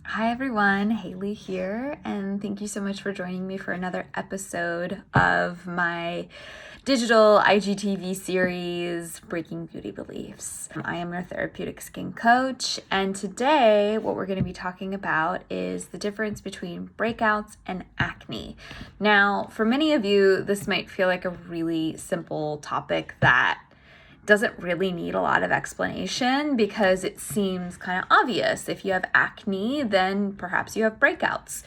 Hi everyone, Haley here, and thank you so much for joining me for another episode of my digital IGTV series, Breaking Beauty Beliefs. I am your therapeutic skin coach, and today what we're going to be talking about is the difference between breakouts and acne. Now, for many of you, this might feel like a really simple topic that doesn't really need a lot of explanation because it seems kind of obvious. If you have acne, then perhaps you have breakouts.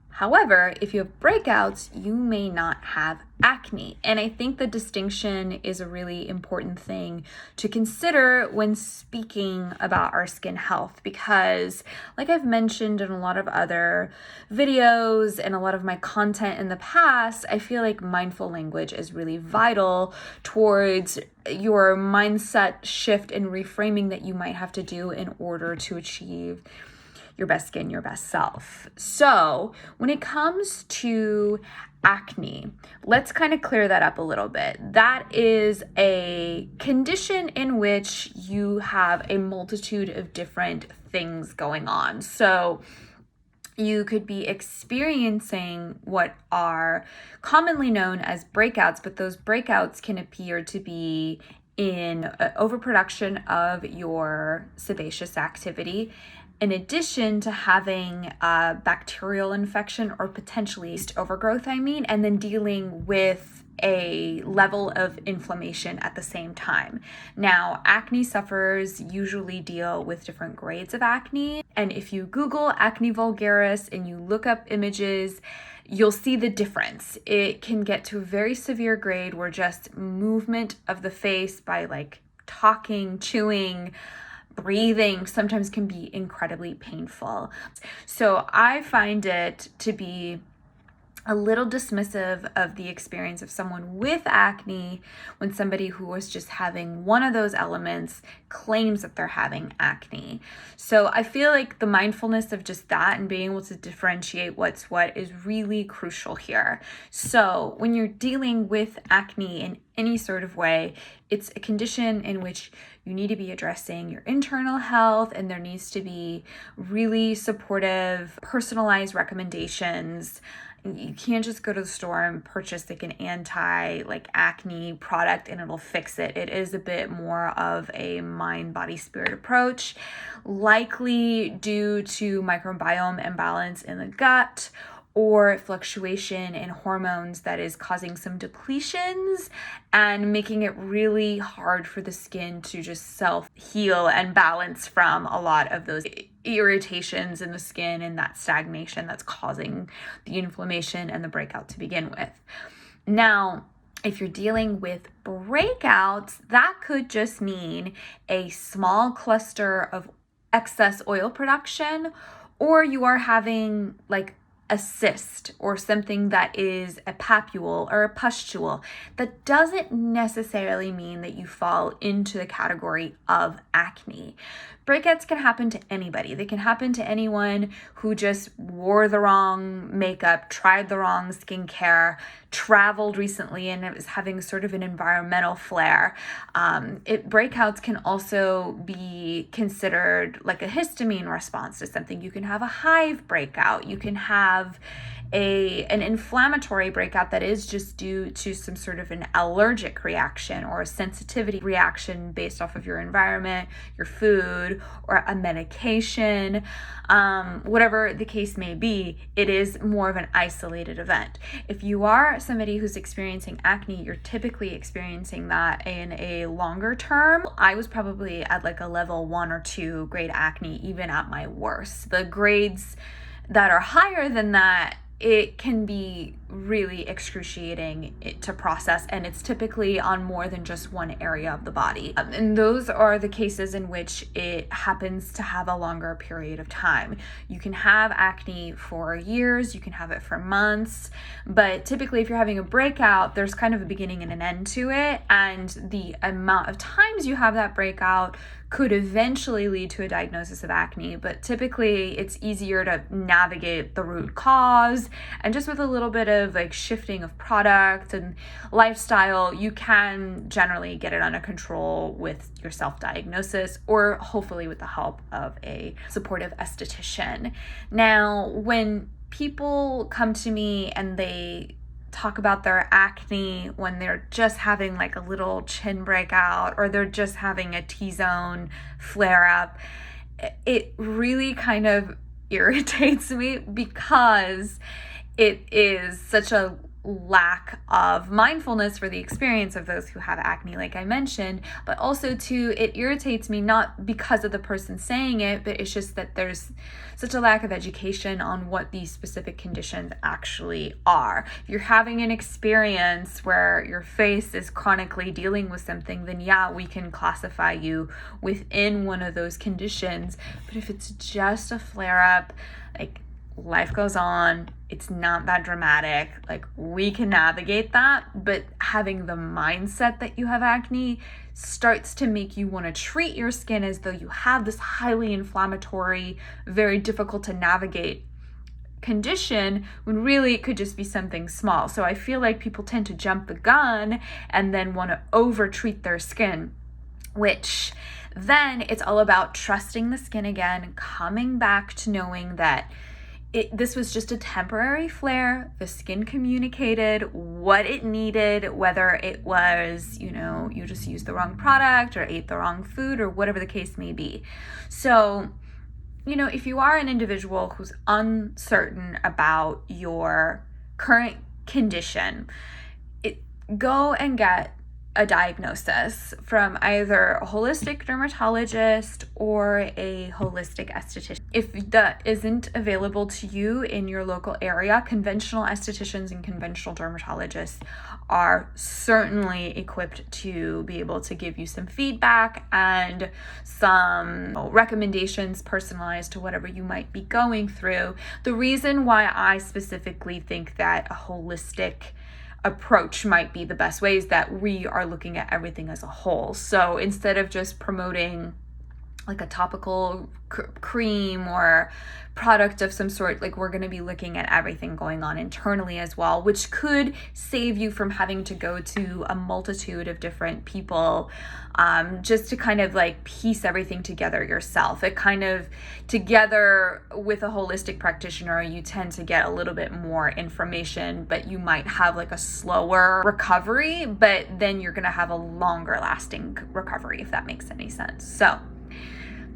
However, if you have breakouts, you may not have acne. And I think the distinction is a really important thing to consider when speaking about our skin health, because like I've mentioned in a lot of other videos and a lot of my content in the past, I feel like mindful language is really vital towards your mindset shift and reframing that you might have to do in order to achieve your best skin, your best self. So when it comes to acne, let's kind of clear that up a little bit. That is a condition in which you have a multitude of different things going on. So you could be experiencing what are commonly known as breakouts, but those breakouts can appear to be in overproduction of your sebaceous activity, in addition to having a bacterial infection or potentially yeast overgrowth, and then dealing with a level of inflammation at the same time. Now, acne sufferers usually deal with different grades of acne, and if you Google acne vulgaris and you look up images, you'll see the difference. It can get to a very severe grade where just movement of the face by like talking, chewing, breathing sometimes can be incredibly painful. So I find it to be a little dismissive of the experience of someone with acne when somebody who was just having one of those elements claims that they're having acne. So I feel like the mindfulness of just that and being able to differentiate what's what is really crucial here. So when you're dealing with acne in any sort of way, it's a condition in which you need to be addressing your internal health, and there needs to be really supportive, personalized recommendations. You can't just go to the store and purchase like an acne product and it'll fix it. It is a bit more of a mind, body, spirit approach, likely due to microbiome imbalance in the gut or fluctuation in hormones that is causing some depletions and making it really hard for the skin to just self-heal and balance from a lot of those irritations in the skin and that stagnation that's causing the inflammation and the breakout to begin with. Now, if you're dealing with breakouts, that could just mean a small cluster of excess oil production, or you are having like a cyst or something that is a papule or a pustule. That doesn't necessarily mean that you fall into the category of acne. Breakouts can happen to anybody. They can happen to anyone who just wore the wrong makeup, tried the wrong skincare, traveled recently and is having sort of an environmental flare. Breakouts can also be considered like a histamine response to something. You can have a hive breakout. You can have an inflammatory breakout that is just due to some sort of an allergic reaction or a sensitivity reaction based off of your environment, your food, or a medication. Whatever the case may be, it is more of an isolated event. If you are somebody who's experiencing acne, you're typically experiencing that in a longer term. I was probably at like a level 1 or 2 grade acne, even at my worst. The grades that are higher than that, it can be really excruciating to process, and it's typically on more than just one area of the body. And those are the cases in which it happens to have a longer period of time. You can have acne for years, you can have it for months, but typically if you're having a breakout, there's kind of a beginning and an end to it, and the amount of times you have that breakout could eventually lead to a diagnosis of acne, but typically it's easier to navigate the root cause, and just with a little bit of like shifting of product and lifestyle, you can generally get it under control with your self-diagnosis, or hopefully with the help of a supportive esthetician. Now, when people come to me and they talk about their acne when they're just having like a little chin breakout, or they're just having a T-zone flare up, it really kind of irritates me, because it is such a lack of mindfulness for the experience of those who have acne, like I mentioned, but also too, it irritates me not because of the person saying it, but it's just that there's such a lack of education on what these specific conditions actually are. If you're having an experience where your face is chronically dealing with something, then yeah, we can classify you within one of those conditions. But if it's just a flare-up, like, life goes on, it's not that dramatic, like, we can navigate that. But having the mindset that you have acne starts to make you want to treat your skin as though you have this highly inflammatory, very difficult to navigate condition, when really it could just be something small. So I feel like people tend to jump the gun and then want to over treat their skin, which then it's all about trusting the skin again, coming back to knowing that this was just a temporary flare. The skin communicated what it needed, whether it was, you just used the wrong product or ate the wrong food or whatever the case may be. So, if you are an individual who's uncertain about your current condition, go and get a diagnosis from either a holistic dermatologist or a holistic esthetician. If that isn't available to you in your local area, conventional estheticians and conventional dermatologists are certainly equipped to be able to give you some feedback and some recommendations personalized to whatever you might be going through. The reason why I specifically think that a holistic approach might be the best way is that we are looking at everything as a whole. So instead of just promoting like a topical cream or product of some sort, like, we're going to be looking at everything going on internally as well, which could save you from having to go to a multitude of different people just to kind of like piece everything together yourself. It kind of, together with a holistic practitioner, you tend to get a little bit more information, but you might have like a slower recovery, but then you're going to have a longer lasting recovery, if that makes any sense. So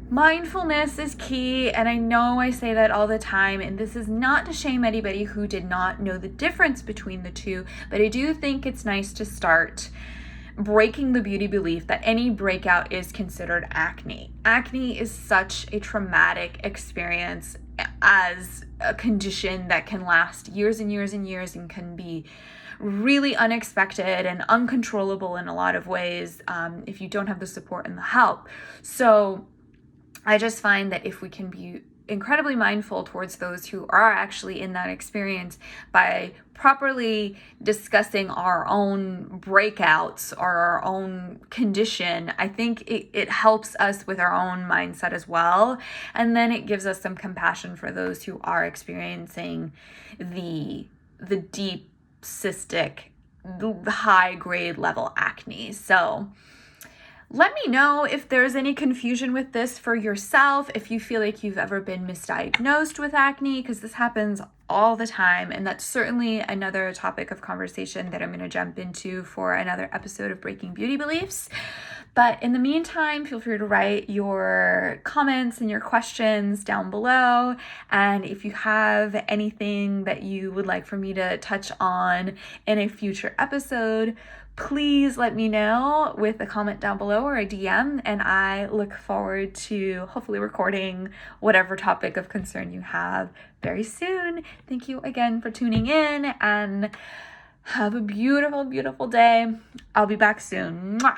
mindfulness is key, and I know I say that all the time, and this is not to shame anybody who did not know the difference between the two, but I do think it's nice to start breaking the beauty belief that any breakout is considered acne. Acne is such a traumatic experience as a condition that can last years and years and years, and can be really unexpected and uncontrollable in a lot of ways if you don't have the support and the help. So I just find that if we can be incredibly mindful towards those who are actually in that experience by properly discussing our own breakouts or our own condition, I think it helps us with our own mindset as well. And then it gives us some compassion for those who are experiencing the deep cystic, the high grade level acne. So let me know if there's any confusion with this for yourself, if you feel like you've ever been misdiagnosed with acne, because this happens all the time. And that's certainly another topic of conversation that I'm going to jump into for another episode of Breaking Beauty Beliefs. But in the meantime, feel free to write your comments and your questions down below. And if you have anything that you would like for me to touch on in a future episode, please let me know with a comment down below or a DM, and I look forward to hopefully recording whatever topic of concern you have very soon. Thank you again for tuning in, and have a beautiful, beautiful day. I'll be back soon. Mwah!